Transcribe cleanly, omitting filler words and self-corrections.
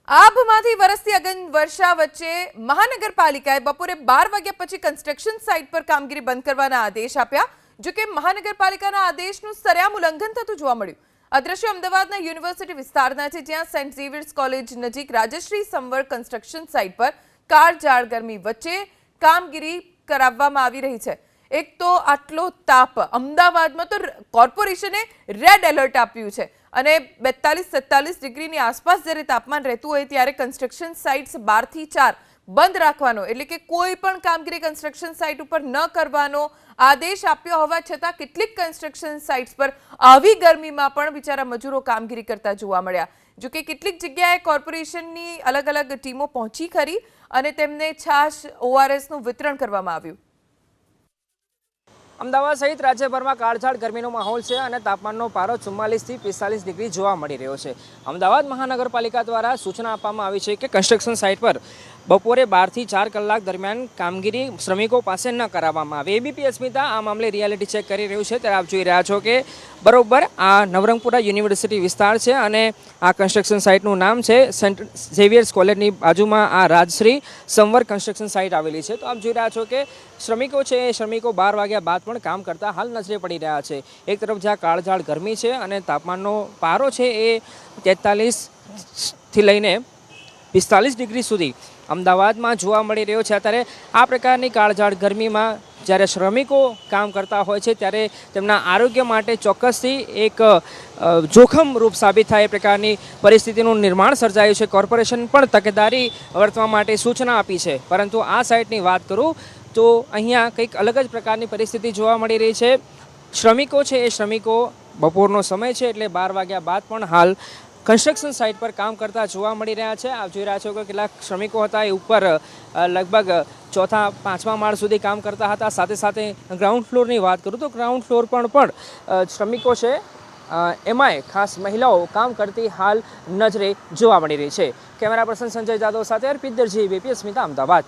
આભમાંથી વરસતી અગન વર્ષા વચ્ચે મહાનગરપાલિકાએ બપોરે 12 વાગ્યા પછી કન્સ્ટ્રક્શન સાઇટ પર કામગીરી બંધ કરવાના આદેશ આપ્યા। જો કે મહાનગરપાલિકાના આદેશનું સરેઆમ ઉલ્લંઘન થતું જોવા મળ્યું। આ દ્રશ્યો અમદાવાદના યુનિવર્સિટી વિસ્તારના છે, જ્યાં સેન્ટ ઝેવિયર્સ કોલેજ નજીક રાજશ્રી સંવર કન્સ્ટ્રક્શન સાઇટ પર કાળઝાળ ગરમી વચ્ચે કામગીરી કરાવવામાં આવી રહી છે। એક તો આટલો તાપ, અમદાવાદમાં તો કોર્પોરેશને રેડ એલર્ટ આપ્યું છે અને 42-47 ડિગ્રીની આસપાસ જ્યારે તાપમાન રહેતું હોય ત્યારે કન્સ્ટ્રક્શન સાઇટ્સ 12 થી 4 બંધ રાખવાનો, એટલે કે કોઈ પણ કામગીરી કન્સ્ટ્રક્શન સાઇટ ઉપર ન કરવાનો આદેશ આપ્યો હોવા છતાં કેટલીક કન્સ્ટ્રક્શન સાઇટ્સ પર આવી ગરમીમાં પણ બિચારા મજૂરો કામગીરી કરતા જોવા મળ્યા। જો કે કેટલીક જગ્યાએ કોર્પોરેશનની અલગ અલગ ટીમો પહોંચી ખરી અને તેમને છાશ ORSનું વિતરણ કરવામાં આવ્યું। અમદાવાદ સહિત રાજ્યભરમાં કાળઝાળ ગરમીનો માહોલ છે અને તાપમાનનો પારો 44 થી 45 ડિગ્રી જોવા મળી રહ્યો છે। અમદાવાદ મહાનગરપાલિકા દ્વારા સૂચના આપવામાં આવી છે કે કન્સ્ટ્રક્શન સાઇટ પર બપોરે 12 થી 4 કલાક દરમિયાન કામગીરી શ્રમિકો પાસે ન કરાવવામાં આવે। એબીપી અસ્મિતા આ મામલે રિયાલિટી ચેક કરી રહ્યું છે, ત્યારે આપ જોઈ રહ્યા છો કે બરોબર આ નવરંગપુરા યુનિવર્સિટી વિસ્તાર છે અને આ કન્સ્ટ્રક્શન સાઇટનું નામ છે સેન્ટ ઝેવિયર્સ કોલેજની બાજુમાં આ રાજશ્રી સંવર કન્સ્ટ્રક્શન સાઇટ આવેલી છે। તો આપ જોઈ રહ્યા છો કે શ્રમિકો છે એ શ્રમિકો 12 વાગ્યા બાદ પણ કામ કરતા હાલ નજરે પડી રહ્યા છે। એક તરફ જ્યાં કાળઝાળ ગરમી છે અને તાપમાનનો પારો છે એ 43 થી લઈને 45 ડિગ્રી સુધી અમદાવાદમાં જોવા મળી રહ્યો છે। ત્યારે આ પ્રકારની કાળઝાળ ગરમીમાં જ્યારે શ્રમિકો કામ કરતા હોય છે ત્યારે તેમના આરોગ્ય માટે ચોક્કસથી એક જોખમરૂપ સાબિત થાય એ પ્રકારની પરિસ્થિતિનું નિર્માણ સર્જાયું છે। કોર્પોરેશન પણ તકેદારી વર્તવા માટે સૂચના આપી છે, પરંતુ આ સાઇટની વાત કરું તો અહીંયા કંઈક અલગ જ પ્રકારની પરિસ્થિતિ જોવા મળી રહી છે। શ્રમિકો છે એ શ્રમિકો બપોરનો સમય છે એટલે 12 વાગ્યા બાદ પણ હાલ કન્સ્ટ્રક્શન સાઇટ પર કામ કરતા જોવા મળી રહ્યા છે। આપ જોઈ રહ્યા છો કે કેટલાક શ્રમિકો હતા એ ઉપર લગભગ 4થા 5મા માળ સુધી કામ કરતા હતા। સાથે સાથે ગ્રાઉન્ડ ફ્લોરની વાત કરું તો ગ્રાઉન્ડ ફ્લોર પણ શ્રમિકો છે એમાંય ખાસ મહિલાઓ કામ કરતી હાલ નજરે જોવા મળી રહી છે। કેમેરા પર્સન સંજય જાદવ સાથે અર્પિત દરજી, એબીપી અસ્મિતા, અમદાવાદ।